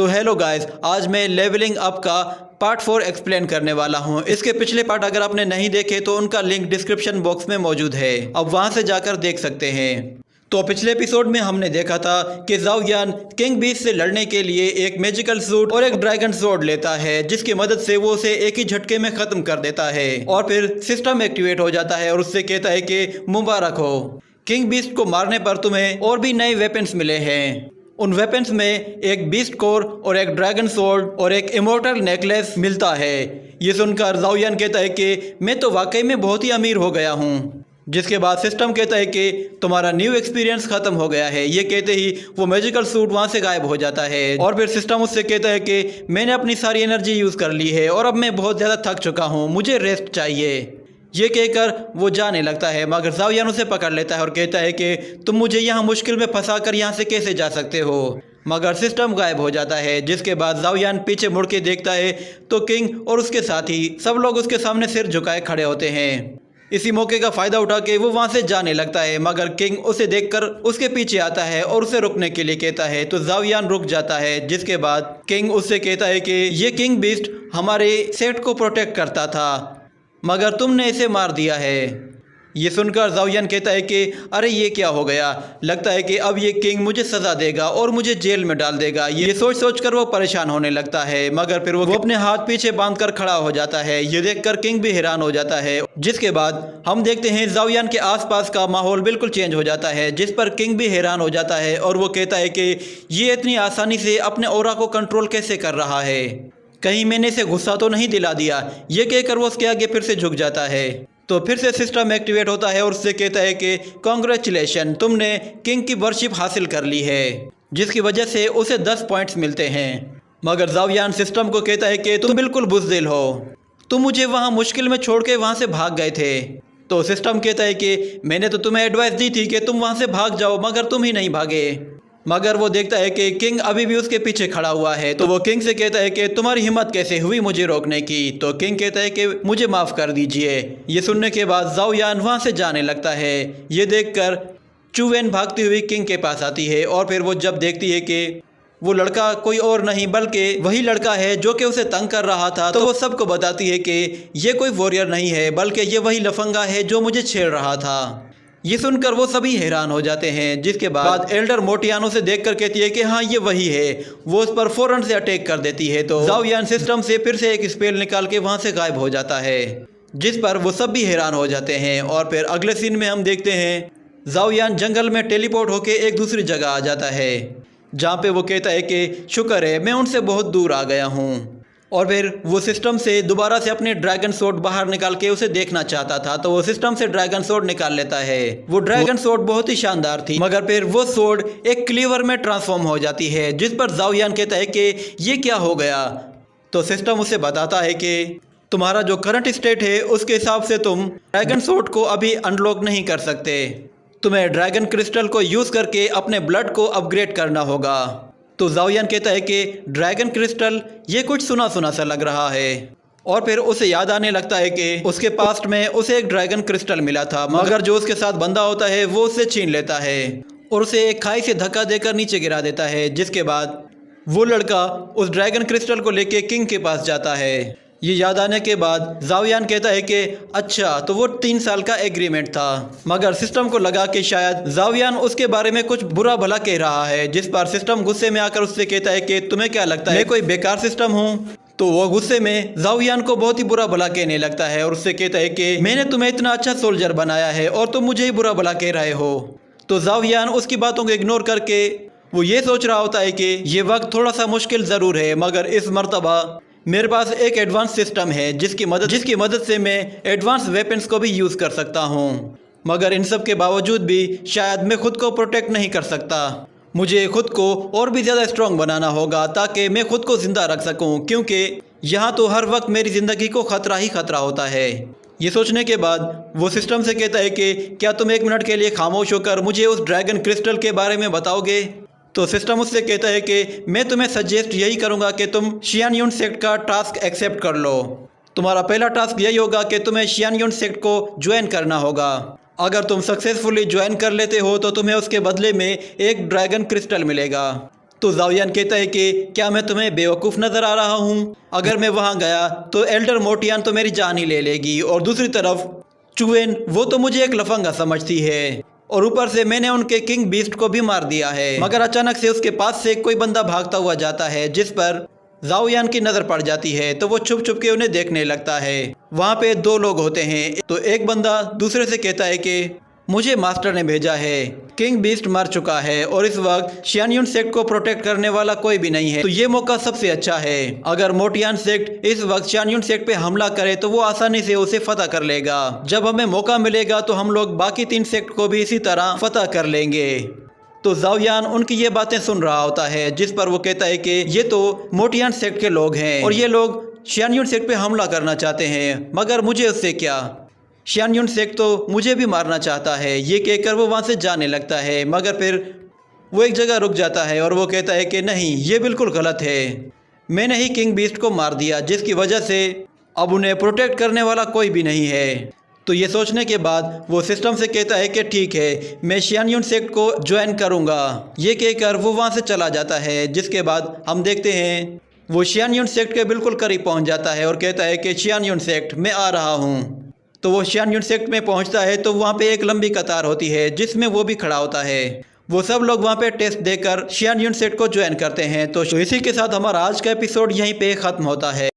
तो hello guys, आज मैं लेवलिंग अप का पार्ट 4 एक्सप्लेन करने वाला हूं। इसके पिछले पार्ट अगर आपने नहीं देखे तो उनका लिंक डिस्क्रिप्शन बॉक्स में मौजूद है, अब वहां से जाकर देख सकते हैं। तो पिछले एपिसोड में हमने देखा था कि ज़ाओ यान किंग बीस्ट से लड़ने के लिए एक मैजिकल सूट और एक ड्रैगन स्वॉर्ड लेता है, जिसकी मदद से वो उसे एक ही झटके में खत्म कर देता है और फिर सिस्टम एक्टिवेट हो जाता है और उससे कहता है कि मुबारक हो, किंग बीस्ट को मारने पर तुम्हें और भी नए वेपन्स मिले हैं। उन वेपन्स में एक बीस्ट कोर और एक ड्रैगन स्वॉर्ड और एक इमोर्टल नेकलेस मिलता है। ये सुनकर ज़ाओ यान कहता है कि मैं तो वाकई में बहुत ही अमीर हो गया हूँ। जिसके बाद सिस्टम कहता है कि तुम्हारा न्यू एक्सपीरियंस खत्म हो गया है। ये कहते ही वो मैजिकल सूट वहाँ से गायब हो जाता है और फिर सिस्टम उससे कहता है कि मैंने अपनी सारी एनर्जी यूज़ कर ली है और अब मैं बहुत ज़्यादा थक चुका हूँ, मुझे रेस्ट चाहिए। ये कहकर वो जाने लगता है, मगर ज़ाओ यान उसे पकड़ लेता है और कहता है कि तुम मुझे यहाँ मुश्किल में फंसा कर यहाँ से कैसे जा सकते हो। मगर सिस्टम गायब हो जाता है। जिसके बाद ज़ाओ यान पीछे मुड़ के देखता है तो किंग और उसके साथी सब लोग उसके सामने सिर झुकाए खड़े होते हैं। इसी मौके का फ़ायदा उठा के वो वहाँ से जाने लगता है, मगर किंग उसे देखकर उसके पीछे आता है और उसे रुकने के लिए कहता है तो ज़ाओ यान रुक जाता है। जिसके बाद किंग उससे कहता है कि ये किंग बीस्ट हमारे सेट को प्रोटेक्ट करता था, मगर तुमने इसे मार दिया है। ये सुनकर ज़ाओ यान कहता है कि अरे ये क्या हो गया, लगता है कि अब ये किंग मुझे सज़ा देगा और मुझे जेल में डाल देगा। ये सोच सोच कर वो परेशान होने लगता है, मगर फिर वो अपने हाथ पीछे बांधकर खड़ा हो जाता है। ये देखकर किंग भी हैरान हो जाता है। जिसके बाद हम देखते हैं ज़ाओ यान के आसपास का माहौल बिल्कुल चेंज हो जाता है, जिस पर किंग भी हैरान हो जाता है और वो कहता है कि ये इतनी आसानी से अपने ऑरा को कंट्रोल कैसे कर रहा है, कहीं मैंने इसे गुस्सा तो नहीं दिला दिया। ये कहकर वो उसके आगे फिर से झुक जाता है। तो फिर से सिस्टम एक्टिवेट होता है और उससे कहता है कि कॉन्ग्रेचुलेशन, तुमने किंग की वर्शिप हासिल कर ली है, जिसकी वजह से उसे 10 पॉइंट्स मिलते हैं। मगर ज़ाओ यान सिस्टम को कहता है कि तुम बिल्कुल बुज़दिल हो, तुम मुझे वहाँ मुश्किल में छोड़ के वहाँ से भाग गए थे। तो सिस्टम कहता है कि मैंने तो तुम्हें एडवाइस दी थी कि तुम वहाँ से भाग जाओ, मगर तुम ही नहीं भागे। मगर वो देखता है कि किंग अभी भी उसके पीछे खड़ा हुआ है। तो वो किंग से कहता है कि तुम्हारी हिम्मत कैसे हुई मुझे रोकने की। तो किंग कहता है कि मुझे माफ़ कर दीजिए। ये सुनने के बाद ज़ाओ यान वहाँ से जाने लगता है। ये देखकर चुवेन भागती हुई किंग के पास आती है और फिर वो जब देखती है कि वो लड़का कोई और नहीं बल्कि वही लड़का है जो कि उसे तंग कर रहा था, तो वो सबको बताती है कि ये कोई वॉरियर नहीं है बल्कि ये वही लफंगा है जो मुझे छेड़ रहा था। ये सुनकर वो सभी हैरान हो जाते हैं। जिसके बाद एल्डर मोटियानो से देखकर कहती है कि हाँ ये वही है। वो उस पर फौरन से अटैक कर देती है। तो ज़ाओ यान सिस्टम से फिर से एक स्पेल निकाल के वहाँ से गायब हो जाता है, जिस पर वो सब भी हैरान हो जाते हैं। और फिर अगले सीन में हम देखते हैं ज़ाओ यान जंगल में टेलीपोर्ट होके एक दूसरी जगह आ जाता है, जहाँ पे वो कहता है कि शुक्र है मैं उनसे बहुत दूर आ गया हूँ। और फिर वो सिस्टम से दोबारा से अपने ड्रैगन स्वॉर्ड बाहर निकाल के उसे देखना चाहता था, तो वो सिस्टम से ड्रैगन स्वॉर्ड निकाल लेता है। वो ड्रैगन स्वॉर्ड बहुत ही शानदार थी, मगर फिर वो स्वॉर्ड एक क्लीवर में ट्रांसफॉर्म हो जाती है, जिस पर ज़ाओ यान कहता है कि ये क्या हो गया। तो सिस्टम उसे बताता है कि तुम्हारा जो करंट स्टेट है उसके हिसाब से तुम ड्रैगन स्वॉर्ड को अभी अनलॉक नहीं कर सकते, तुम्हें ड्रैगन क्रिस्टल को यूज़ करके अपने ब्लड को अपग्रेड करना होगा। तो ज़ाओ यान कहता है कि ड्रैगन क्रिस्टल ये कुछ सुना सुना सा लग रहा है। और फिर उसे याद आने लगता है कि उसके पास्ट में उसे एक ड्रैगन क्रिस्टल मिला था, मगर जो उसके साथ बंदा होता है वो उसे छीन लेता है और उसे एक खाई से धक्का देकर नीचे गिरा देता है। जिसके बाद वो लड़का उस ड्रैगन क्रिस्टल को लेके किंग के पास जाता है। ये याद आने के बाद ज़ाओ यान कहता है कि अच्छा तो वो 3 साल का एग्रीमेंट था, मगर सिस्टम को लगा कि शायद ज़ाओ यान उसके बारे में कुछ बुरा भला कह रहा है। जिस पर सिस्टम गुस्से में आकर उससे कहता है कि तुम्हें क्या लगता है मैं कोई बेकार सिस्टम हूँ। तो वो गुस्से में ज़ाओ यान को बहुत ही बुरा भला कहने लगता है और उससे कहता है कि मैंने तुम्हें इतना अच्छा सोल्जर बनाया है और तुम मुझे ही बुरा भला कह रहे हो। तो ज़ाओ यान उसकी बातों को इग्नोर करके वो ये सोच रहा होता है कि ये वक्त थोड़ा सा मुश्किल ज़रूर है, मगर इस मरतबा मेरे पास एक एडवांस सिस्टम है जिसकी मदद से मैं एडवांस वेपन्स को भी यूज़ कर सकता हूँ। मगर इन सब के बावजूद भी शायद मैं खुद को प्रोटेक्ट नहीं कर सकता। मुझे खुद को और भी ज़्यादा स्ट्रॉन्ग बनाना होगा ताकि मैं खुद को ज़िंदा रख सकूँ, क्योंकि यहाँ तो हर वक्त मेरी ज़िंदगी को ख़तरा ही ख़तरा होता है। ये सोचने के बाद वो सिस्टम से कहता है कि क्या तुम 1 मिनट के लिए खामोश होकर मुझे उस ड्रैगन क्रिस्टल के बारे में बताओगे। तो सिस्टम उससे कहता है कि मैं तुम्हें सजेस्ट यही करूंगा कि तुम शियानयुन सेक्ट का टास्क एक्सेप्ट कर लो। तुम्हारा पहला टास्क यही होगा कि तुम्हें शियानयुन सेक्ट को ज्वाइन करना होगा। अगर तुम सक्सेसफुली ज्वाइन कर लेते हो तो तुम्हें उसके बदले में एक ड्रैगन क्रिस्टल मिलेगा। तो जाओयान कहता है कि क्या मैं तुम्हें बेवकूफ़ नज़र आ रहा हूँ? अगर मैं वहाँ गया तो एल्डर मोटियान तो मेरी जान ही ले लेगी, और दूसरी तरफ चुएन वो तो मुझे एक लफंगा समझती है, और ऊपर से मैंने उनके किंग बीस्ट को भी मार दिया है। मगर अचानक से उसके पास से कोई बंदा भागता हुआ जाता है जिस पर जाओयान की नज़र पड़ जाती है, तो वो छुप छुप के उन्हें देखने लगता है। वहाँ पे दो लोग होते हैं, तो एक बंदा दूसरे से कहता है कि मुझे मास्टर ने भेजा है, किंग बीस्ट मर चुका है और इस वक्त शियानयुन सेक्ट को प्रोटेक्ट करने वाला कोई भी नहीं है, तो ये मौका सबसे अच्छा है। अगर मोटियान सेक्ट इस वक्त शियानयुन सेक्ट पे हमला करे तो वो आसानी से उसे फतह कर लेगा। जब हमें मौका मिलेगा तो हम लोग बाकी 3 सेक्ट को भी इसी तरह फतह कर लेंगे। तो जाओयान उनकी ये बातें सुन रहा होता है, जिस पर वो कहता है कि ये तो मोटियान सेक्ट के लोग हैं और ये लोग शियानयुन सेक्ट पे हमला करना चाहते हैं, मगर मुझे उससे क्या, शियानयुन सेक्ट तो मुझे भी मारना चाहता है। ये कहकर वो वहाँ से जाने लगता है, मगर फिर वो एक जगह रुक जाता है और वो कहता है कि नहीं, ये बिल्कुल गलत है, मैंने ही किंग बीस्ट को मार दिया, जिसकी वजह से अब उन्हें प्रोटेक्ट करने वाला कोई भी नहीं है। तो ये सोचने के बाद वो सिस्टम से कहता है कि ठीक है, मैं शियानयुन सेक्ट को ज्वाइन करूँगा। ये कहकर वो वहाँ से चला जाता है, जिसके बाद हम देखते हैं वो शियानयुन सेक्ट के बिल्कुल करीब पहुँच जाता है और कहता है कि शियानयुन सेक्ट मैं आ रहा हूँ। तो वो शियानयुन सेक्ट में पहुंचता है तो वहाँ पे एक लंबी कतार होती है जिसमें वो भी खड़ा होता है। वो सब लोग वहाँ पे टेस्ट देकर शियानयुन सेक्ट को ज्वाइन करते हैं। तो इसी के साथ हमारा आज का एपिसोड यहीं पे ख़त्म होता है।